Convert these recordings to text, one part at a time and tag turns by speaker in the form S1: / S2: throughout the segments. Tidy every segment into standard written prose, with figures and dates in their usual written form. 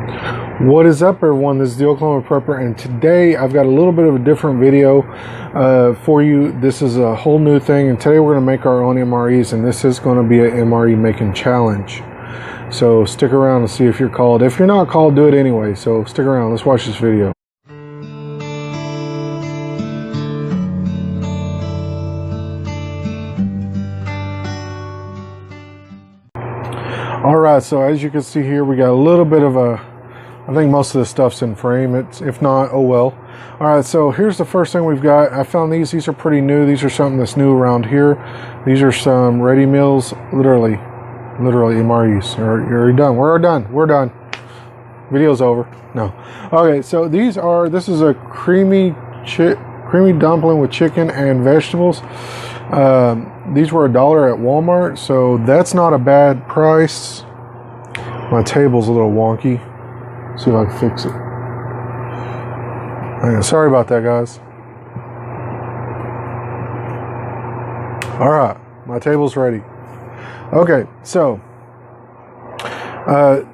S1: What is up, everyone? This is the Oklahoma Prepper, and today I've got a little bit of a different video for you. This is a whole new thing, and today we're going to make our own MREs, and this is going to be an MRE making challenge. So stick around and see if you're called. If you're not called, do it anyway. So stick around. Let's watch this video. All right, so as you can see here, we got a little bit of I think most of the stuff's in frame. If not, oh well. All right, so here's the first thing we've got. I found these. These are pretty new. These are something that's new around here. These are some ready meals, literally MREs. You're done. We're done. Video's over. No. Okay, so this is a creamy dumpling with chicken and vegetables. These were $1 at Walmart, so that's not a bad price. My table's a little wonky. See if I can fix it. Okay, sorry about that, guys. All right, my table's ready. Okay, so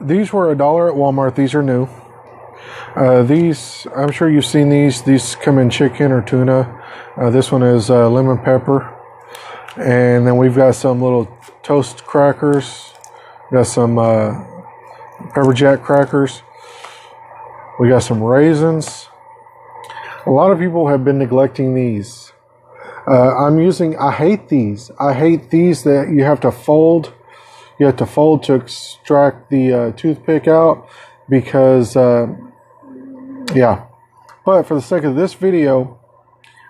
S1: these were $1 at Walmart. These are new. These, I'm sure you've seen these. These come in chicken or tuna. This one is lemon pepper. And then we've got some little toast crackers. Got some pepper jack crackers. We got some raisins. A lot of people have been neglecting these. I hate these. I hate these that you have to fold. You have to fold to extract the toothpick out because, yeah. But for the sake of this video,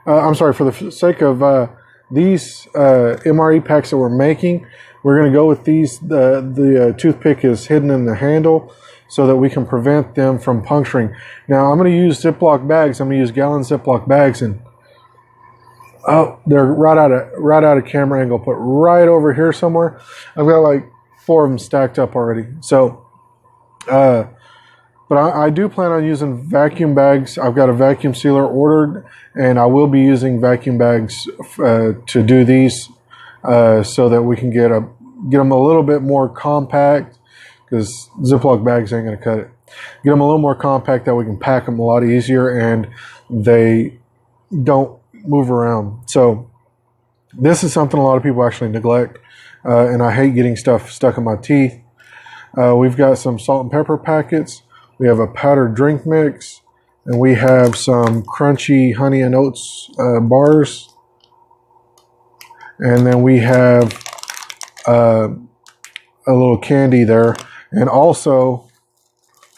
S1: for the sake of these MRE packs that we're making, we're going to go with these. The toothpick is hidden in the handle so that we can prevent them from puncturing. Now I'm going to use Ziploc bags. I'm going to use gallon Ziploc bags, and oh, they're right out of camera angle, put right over here somewhere. I've got like 4 of them stacked up already. So, but I do plan on using vacuum bags. I've got a vacuum sealer ordered, and I will be using vacuum bags to do these so that we can get them a little bit more compact, because Ziploc bags ain't going to cut it. Get them a little more compact that we can pack them a lot easier and they don't move around. So this is something a lot of people actually neglect, and I hate getting stuff stuck in my teeth. We've got some salt and pepper packets. We have a powdered drink mix, and we have some crunchy honey and oats bars. And then we have a little candy there. And also,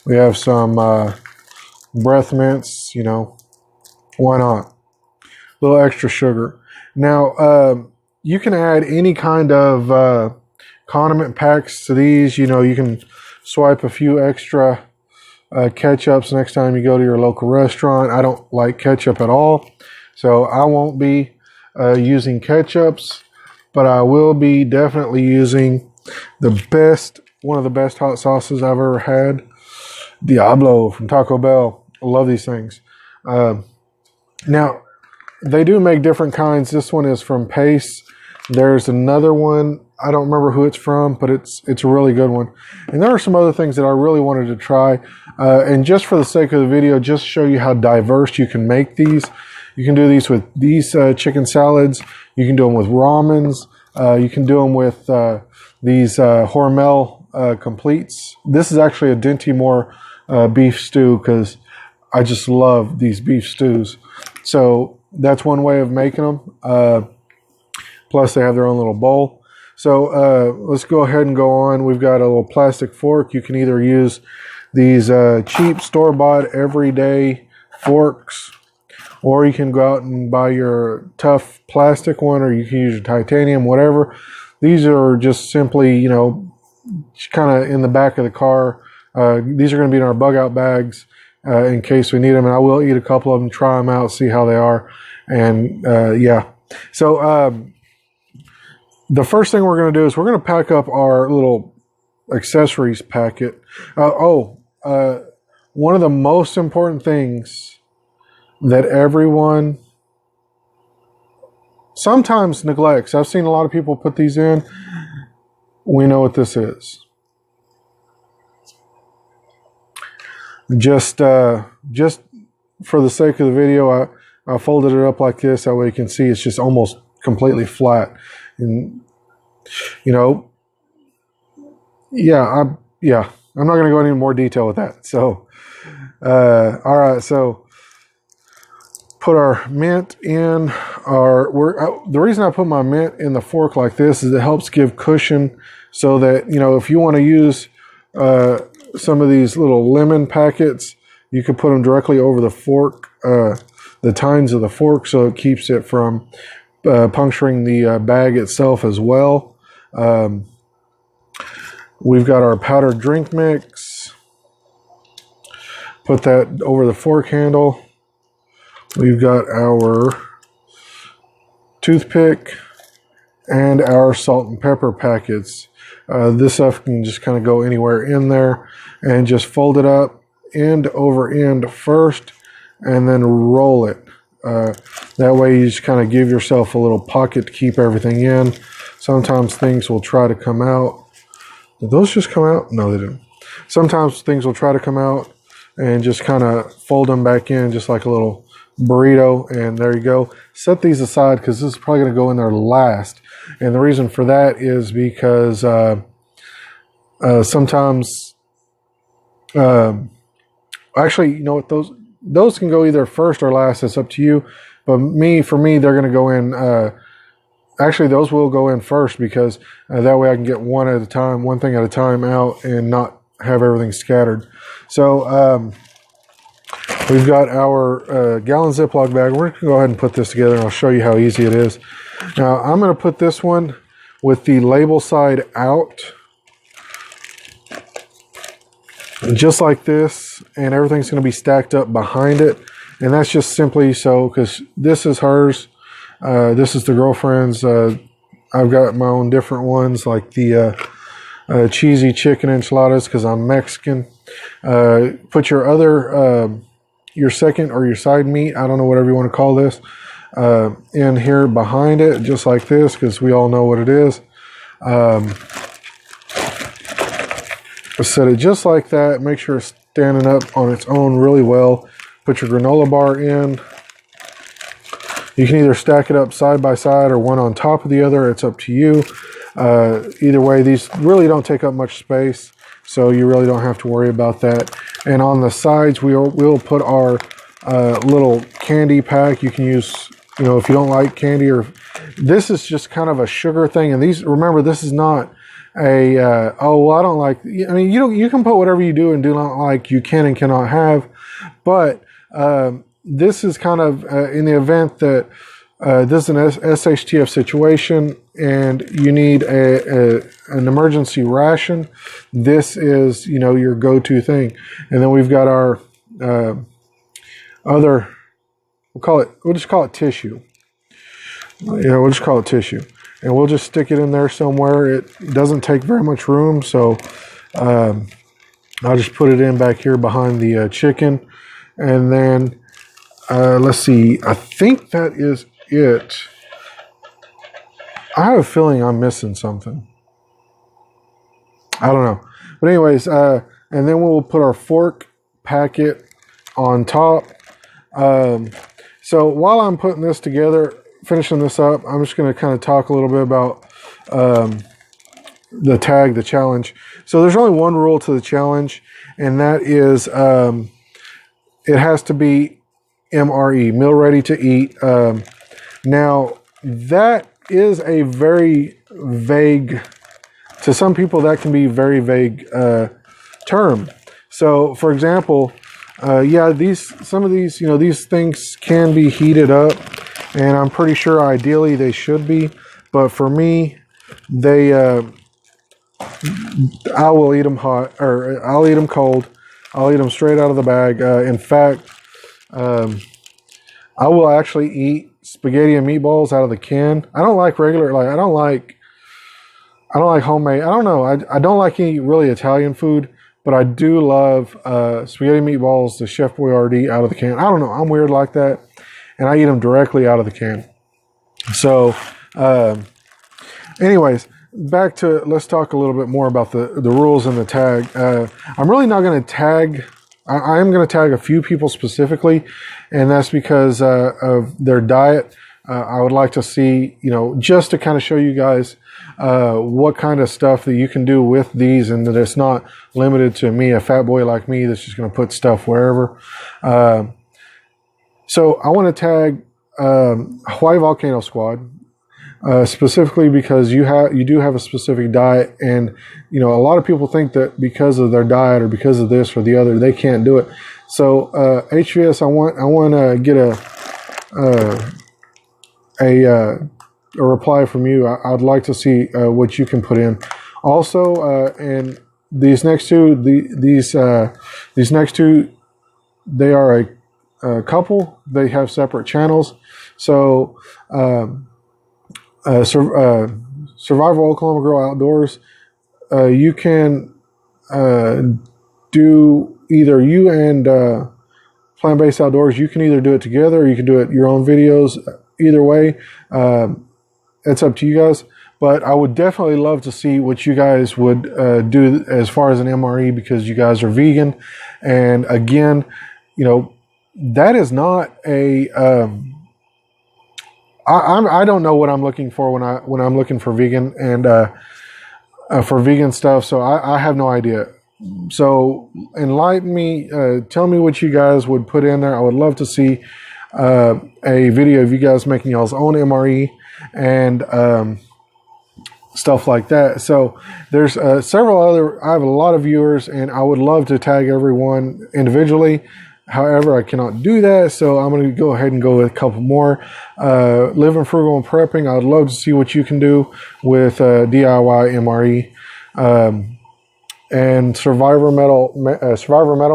S1: we have some breath mints, why not? A little extra sugar. Now, you can add any kind of condiment packs to these. You can swipe a few extra ketchups next time you go to your local restaurant. I don't like ketchup at all, so I won't be using ketchups, but I will be definitely using one of the best hot sauces I've ever had, Diablo from Taco Bell. I love these things. Now, they do make different kinds. This one is from Pace. There's another one. I don't remember who it's from, but it's a really good one. And there are some other things that I really wanted to try. And just for the sake of the video, just show you how diverse you can make these. You can do these with these chicken salads. You can do them with ramens. You can do them with these Hormel completes. This is actually a Dinty beef stew because I just love these beef stews. So that's one way of making them. Plus they have their own little bowl. So let's go ahead and go on. We've got a little plastic fork. You can either use these cheap store-bought everyday forks, or you can go out and buy your tough plastic one, or you can use your titanium, whatever. These are just simply, kind of in the back of the car. These are going to be in our bug out bags in case we need them. And I will eat a couple of them, try them out, see how they are. And yeah. So the first thing we're going to do is we're going to pack up our little accessories packet. One of the most important things that everyone sometimes neglects. I've seen a lot of people put these in. We know what this is. Just for the sake of the video, I folded it up like this. That way you can see it's just almost completely flat. And, you know, I'm not going to go into any more detail with that. So, all right, so put our mint in the reason I put my mint in the fork like this is it helps give cushion so that, you know, if you want to use some of these little lemon packets, you can put them directly over the fork, the tines of the fork, so it keeps it from puncturing the bag itself as well. We've got our powdered drink mix. Put that over the fork handle. We've got our toothpick and our salt and pepper packets. This stuff can just kind of go anywhere in there, and just fold it up end over end first and then roll it. That way you just kind of give yourself a little pocket to keep everything in. Sometimes things will try to come out. Did those just come out? No, they didn't. Sometimes things will try to come out, and just kind of fold them back in just like a little burrito, and there you go. Set these aside because this is probably going to go in there last, and the reason for that is because sometimes actually, you know what, those can go either first or last. It's up to you, but for me they're going to go in actually those will go in first, because that way I can get one thing at a time out and not have everything scattered. So we've got our gallon Ziploc bag. We're going to go ahead and put this together, and I'll show you how easy it is. Now, I'm going to put this one with the label side out, just like this, and everything's going to be stacked up behind it. And that's just simply so, because this is hers, this is the girlfriend's. I've got my own different ones, like the cheesy chicken enchiladas, because I'm Mexican. Put your other, your second or your side meat, I don't know, whatever you want to call this, in here behind it, just like this, because we all know what it is. Set it just like that. Make sure it's standing up on its own really well. Put your granola bar in. You can either stack it up side by side or one on top of the other. It's up to you. Either way, these really don't take up much space, so you really don't have to worry about that. And on the sides, we'll put our little candy pack. You can use, you know, if you don't like candy, or this is just kind of a sugar thing. And these, remember, this is not a oh, well, I don't like. I mean, you can put whatever you do and do not like. You can and cannot have, but this is kind of in the event that this is an SHTF situation and you need an emergency ration. This is, you know, your go-to thing. And then we've got our other, we'll just call it tissue. Yeah, we'll just call it tissue. And we'll just stick it in there somewhere. It doesn't take very much room, so I'll just put it in back here behind the chicken. And then, let's see, I think that is it. I have a feeling I'm missing something. I don't know. But anyways, and then we'll put our fork packet on top. So while I'm putting this together, finishing this up, I'm just going to kind of talk a little bit about the tag, the challenge. So there's only one rule to the challenge, and that is it has to be MRE, meal ready to eat. Now, that is a very vague, to some people that can be very vague term. So, for example, yeah, some of these, you know, these things can be heated up, and I'm pretty sure ideally they should be, but for me, they, I will eat them hot, or I'll eat them cold. I'll eat them straight out of the bag. In fact, I will actually eat spaghetti and meatballs out of the can. I don't like regular, like, I don't like homemade. I don't know. I don't like any really Italian food, but I do love spaghetti and meatballs, the Chef Boyardee out of the can. I don't know. I'm weird like that. And I eat them directly out of the can. So, anyways, back to, let's talk a little bit more about the rules and the tag. I'm really not going to tag I am going to tag a few people specifically, and that's because of their diet. I would like to see, just to kind of show you guys what kind of stuff that you can do with these, and that it's not limited to me, a fat boy like me, that's just going to put stuff wherever. So I want to tag Hawaii Volcano Squad. Specifically because you do have a specific diet, and a lot of people think that because of their diet or because of this or the other they can't do it. So HVS, I want to get a reply from you. I'd like to see what you can put in. Also, and these next two, they are a couple. They have separate channels. So. Survival Oklahoma Girl Outdoors, you can do either you and Plant-Based Outdoors, you can either do it together or you can do it your own videos. Either way, it's up to you guys. But I would definitely love to see what you guys would do as far as an MRE, because you guys are vegan. And again, that is not a... I don't know what I'm looking for when I'm looking for vegan and for vegan stuff. So I have no idea. So enlighten me. Tell me what you guys would put in there. I would love to see a video of you guys making y'all's own MRE and stuff like that. So there's several other. I have a lot of viewers, and I would love to tag everyone individually. However, I cannot do that, so I'm going to go ahead and go with a couple more. Living Frugal and Prepping, I would love to see what you can do with DIY MRE. And Survivor Metal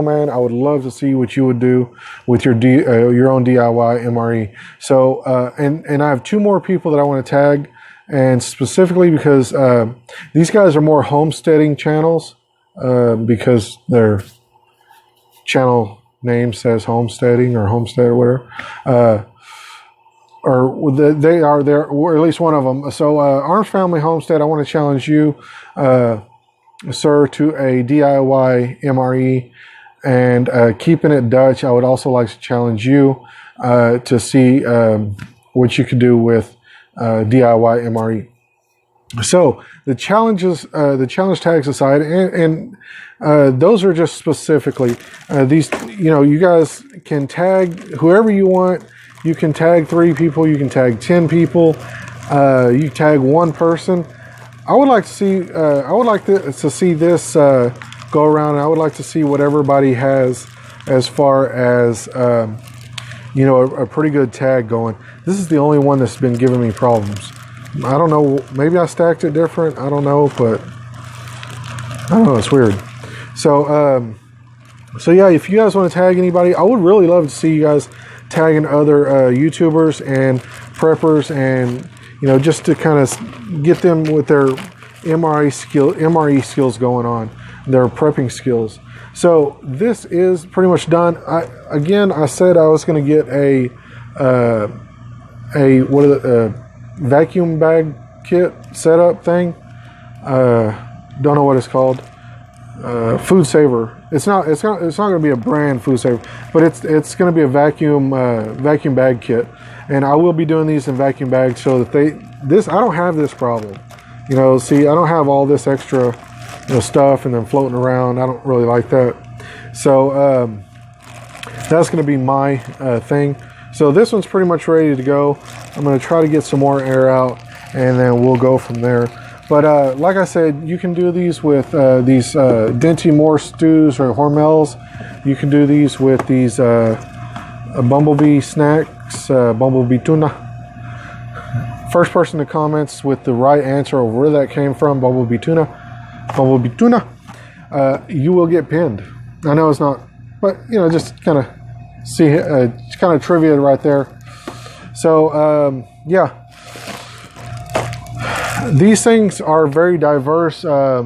S1: Man, I would love to see what you would do with your own DIY MRE. So, and I have two more people that I want to tag, and specifically because these guys are more homesteading channels, because their channel name says homesteading or homestead or whatever, or they are there, or at least one of them. So Arms Family Homestead, I want to challenge you, sir, to a DIY MRE, and keeping it Dutch, I would also like to challenge you to see what you can do with DIY MRE. So the challenge tags aside, and those are just specifically these. You guys can tag whoever you want. You can tag 3 people. You can tag 10 people. You tag 1 person. I would like to see. I would like to see this go around. And I would like to see what everybody has as far as a pretty good tag going. This is the only one that's been giving me problems. I don't know, maybe I stacked it different, I don't know, but I don't know, it's weird. So yeah, if you guys want to tag anybody, I would really love to see you guys tagging other YouTubers and preppers, and just to kind of get them with their MRE skills going on, their prepping skills. So this is pretty much done. I said I was going to get a vacuum bag kit setup thing. Don't know what it's called. Food Saver. It's not going to be a brand Food Saver, but it's going to be a vacuum bag kit, and I will be doing these in vacuum bags so that I don't have this problem. See, I don't have all this extra stuff and then floating around. I don't really like that. So that's going to be my thing. So this one's pretty much ready to go. I'm going to try to get some more air out, and then we'll go from there. But like I said, you can do these with these Dinty Moore stews or Hormels. You can do these with these Bumblebee snacks, Bumblebee tuna. First person to comments with the right answer of where that came from, Bumblebee tuna, you will get pinned. I know it's not, but just kind of see, kind of trivia right there. So yeah, these things are very diverse. A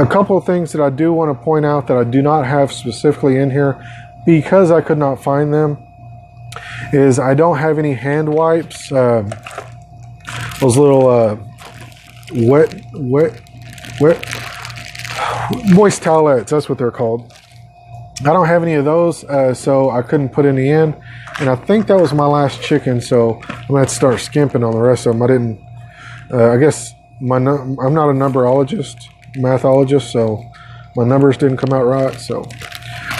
S1: couple of things that I do want to point out that I do not have specifically in here because I could not find them is I don't have any hand wipes. Those little wet moist towelettes, that's what they're called. I don't have any of those, so I couldn't put any in. And I think that was my last chicken, so I'm gonna have to start skimping on the rest of them. I didn't. I guess I'm not a numberologist, mathologist, so my numbers didn't come out right. So,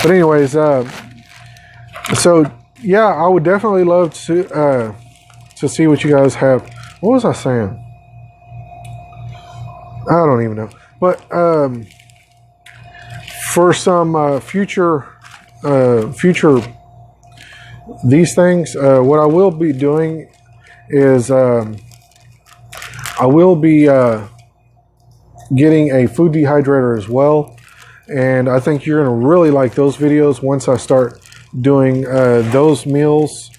S1: but anyways, so yeah, I would definitely love to see what you guys have. What was I saying? I don't even know. But for some future these things, what I will be doing is I will be getting a food dehydrator as well, and I think you're gonna really like those videos once I start doing those meals,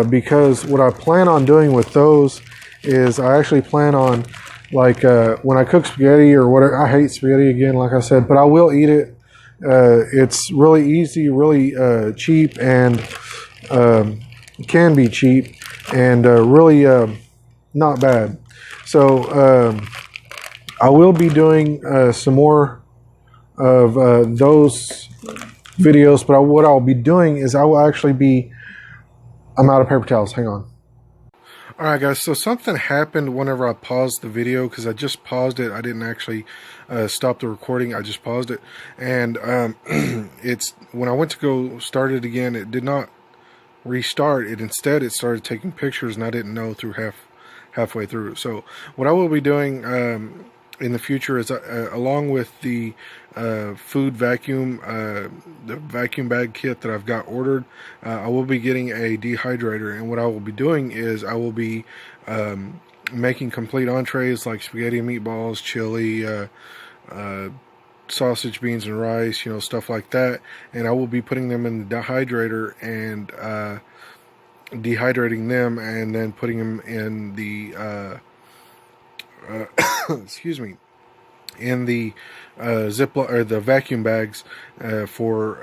S1: because what I plan on doing with those is I actually plan on, like, when I cook spaghetti or whatever. I hate spaghetti again, like I said, but I will eat it. It's really easy, really cheap, and can be cheap, and really not bad. So I will be doing some more of those videos, but what I'll be doing is I will actually be, I'm out of paper towels, hang on. Alright guys, so something happened whenever I paused the video, because I just paused it. I didn't actually stop the recording, I just paused it. And it's, when I went to go start it again, it did not restart. Instead it started taking pictures, and I didn't know through halfway through. So what I will be doing in the future is, along with the food vacuum, the vacuum bag kit that I've got ordered, I will be getting a dehydrator. And what I will be doing is I will be making complete entrees like spaghetti and meatballs, chili, sausage, beans, and rice, you know, stuff like that. And I will be putting them in the dehydrator and dehydrating them, and then putting them in the excuse me, in the Ziploc, or the vacuum bags, for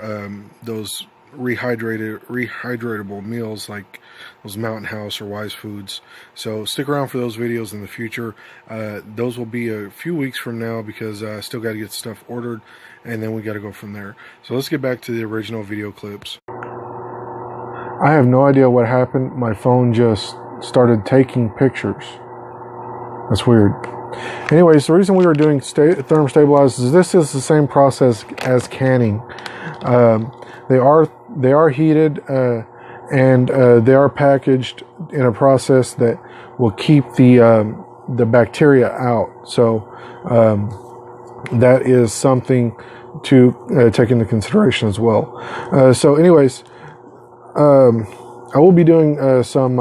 S1: those rehydratable meals like those Mountain House or Wise Foods. So stick around for those videos in the future. Those will be a few weeks from now, because I still got to get stuff ordered, and then we got to go from there. So let's get back to the original video clips. I have no idea what happened. My phone just started taking pictures. That's weird. Anyways, the reason we were doing therm stabilized is this is the same process as canning. They are heated, and they are packaged in a process that will keep the bacteria out. So that is something to take into consideration as well. So anyways, I will be doing some.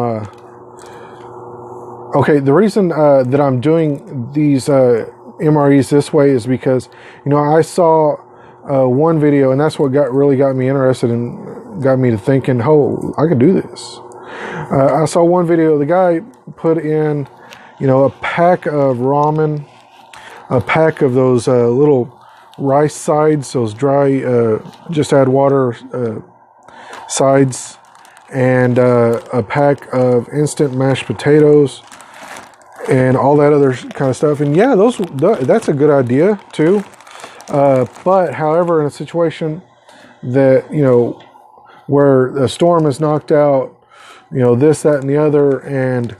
S1: Okay, the reason that I'm doing these MREs this way is because, you know, I saw one video, and that's what really got me interested and got me to thinking, oh, I could do this. I saw one video. The guy put in, you know, a pack of ramen, a pack of those little rice sides, those dry, just add water sides, and a pack of instant mashed potatoes, and all that other kind of stuff. And yeah, that's a good idea too. But however, in a situation that, you know, where a storm is knocked out, you know, this, that, and the other, and,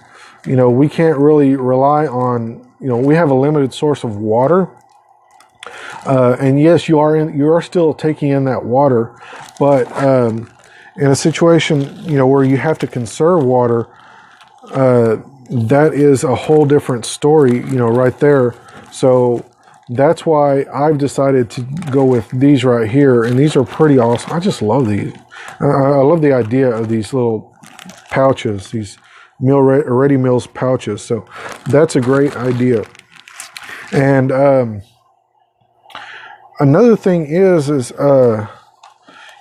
S1: you know, we can't really rely on, you know, we have a limited source of water. And yes, you are still taking in that water, but in a situation, you know, where you have to conserve water, that is a whole different story, you know, right there. So that's why I've decided to go with these right here, and these are pretty awesome. I just love these. I love the idea of these little pouches, these ready meals pouches. So that's a great idea. And another thing is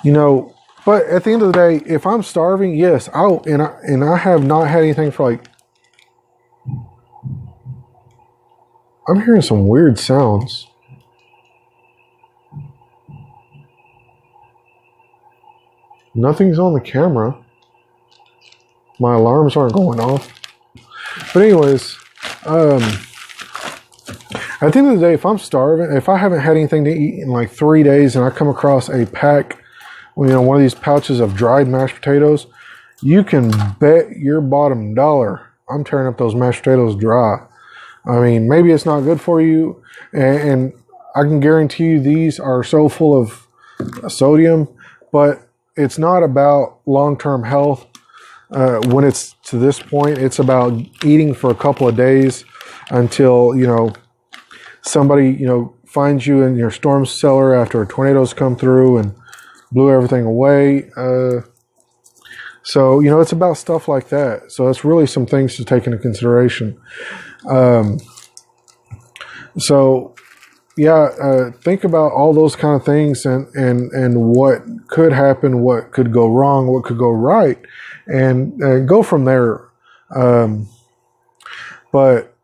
S1: you know, but at the end of the day, if I'm starving, yes, and I have not had anything for like, I'm hearing some weird sounds. Nothing's on the camera. My alarms aren't going off. But anyways, At the end of the day, if I'm starving, if I haven't had anything to eat in like 3 days and I come across a pack, you know, one of these pouches of dried mashed potatoes, you can bet your bottom dollar I'm tearing up those mashed potatoes dry. I mean, maybe it's not good for you, and I can guarantee you these are so full of sodium, but it's not about long-term health. When it's to this point, it's about eating for a couple of days until, you know, somebody, you know, finds you in your storm cellar after tornadoes come through and blew everything away. So, you know, it's about stuff like that. So it's really some things to take into consideration. So, yeah, think about all those kind of things and what could happen, what could go wrong, what could go right, and go from there. But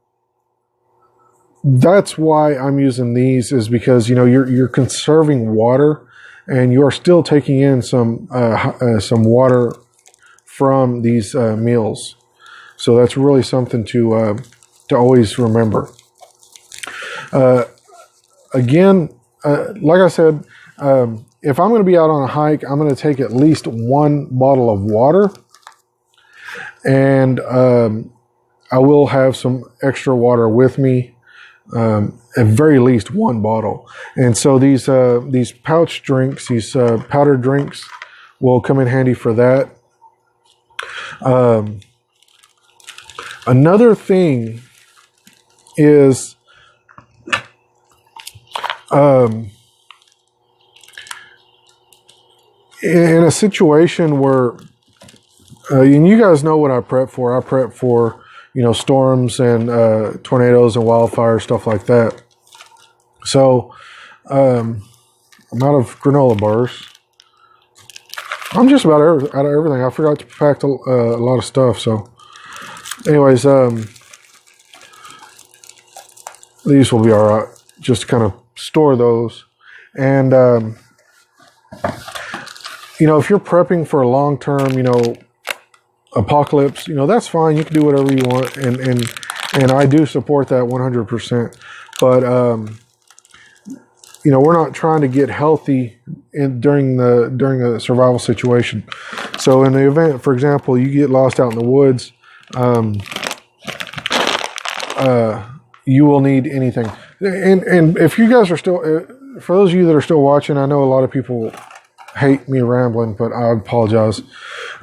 S1: that's why I'm using these, is because, you know, you're conserving water, and you are still taking in some water from these meals. So that's really something to always remember. Again, like I said, if I'm going to be out on a hike, I'm going to take at least one bottle of water, and I will have some extra water with me, at very least one bottle. And so these pouch drinks, these powdered drinks, will come in handy for that. Another thing is, in a situation where, and you guys know what I prep for. I prep for, you know, storms and tornadoes and wildfires, stuff like that. So I'm out of granola bars. I'm just about out of everything. I forgot to pack a lot of stuff. So anyways, these will be all right. Just to kind of store those. And, you know, if you're prepping for a long-term, you know, apocalypse, you know, that's fine. You can do whatever you want. And I do support that 100%. But, you know, we're not trying to get healthy during a survival situation. So in the event, for example, you get lost out in the woods, you will need anything. And if you guys are still, for those of you that are still watching, I know a lot of people hate me rambling, but I apologize.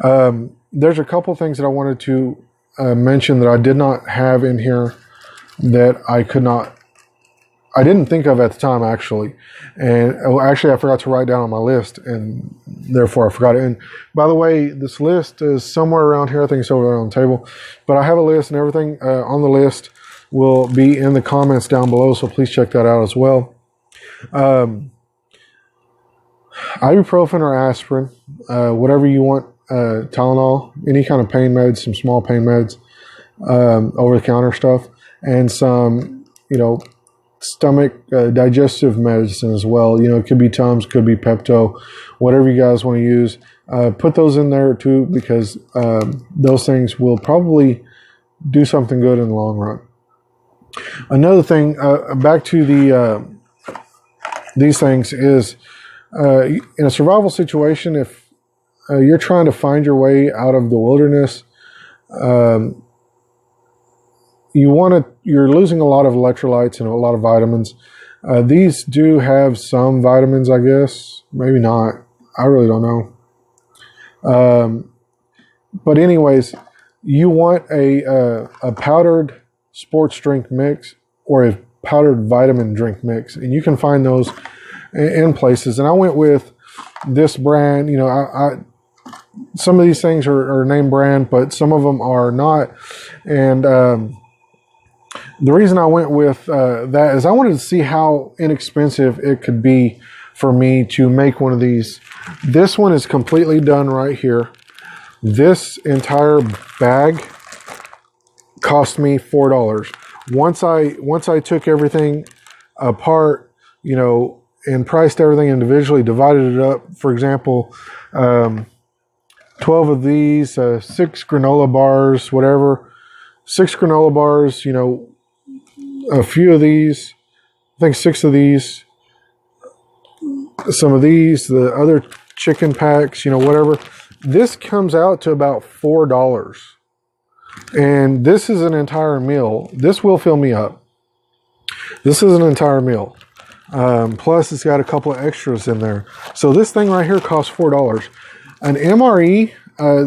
S1: There's a couple things that I wanted to mention that I did not have in here that I didn't think of at the time, actually. And actually, I forgot to write down on my list, and therefore I forgot it. And by the way, this list is somewhere around here. I think it's over there on the table. But I have a list, and everything on the list will be in the comments down below, so please check that out as well. Ibuprofen or aspirin, whatever you want, Tylenol, any kind of pain meds, some small pain meds, over-the-counter stuff, and some, you know, stomach digestive medicine as well. You know, it could be Tums, could be Pepto, whatever you guys want to use. Put those in there too, because those things will probably do something good in the long run. Another thing, back to these things, is in a survival situation, if you're trying to find your way out of the wilderness, you're losing a lot of electrolytes and a lot of vitamins. These do have some vitamins, I guess. Maybe not. I really don't know. But anyways, you want a powdered sports drink mix or a powdered vitamin drink mix, and you can find those in places. And I went with this brand. You know, I some of these things are name brand, but some of them are not. And the reason I went with that is I wanted to see how inexpensive it could be for me to make one of these. This one is completely done right here. This entire bag cost me $4. Once I took everything apart, you know, and priced everything individually, divided it up. For example, 12 of these, 6 granola bars, whatever. 6 granola bars, you know, a few of these, think 6 of these, some of these, the other chicken packs, whatever. This comes out to about $4. And this is an entire meal. This will fill me up. This is an entire meal. Plus, it's got a couple of extras in there. So this thing right here costs $4. An MRE,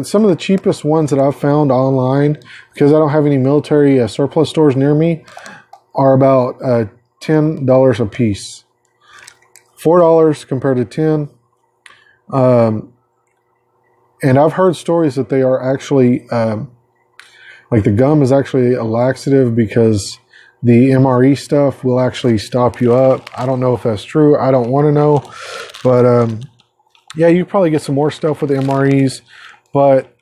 S1: some of the cheapest ones that I've found online, because I don't have any military surplus stores near me, are about $10 a piece. $4 compared to 10. And I've heard stories that they are actually, like the gum is actually a laxative because the MRE stuff will actually stop you up. I don't know if that's true. I don't want to know. But yeah, you probably get some more stuff with the MREs. But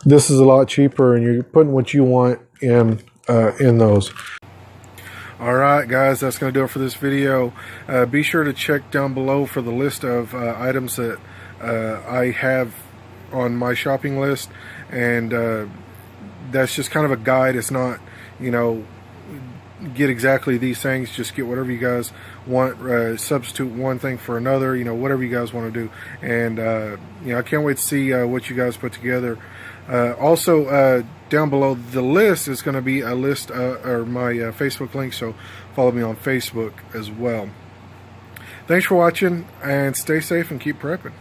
S1: this is a lot cheaper and you're putting what you want in those. Alright guys, that's going to do it for this video. Be sure to check down below for the list of items that I have on my shopping list, and that's just kind of a guide. It's not, get exactly these things, just get whatever you guys want, substitute one thing for another, whatever you guys want to do. And I can't wait to see what you guys put together. Also, down below the list is going to be a list or my Facebook link, so follow me on Facebook as well. Thanks for watching, and stay safe and keep prepping.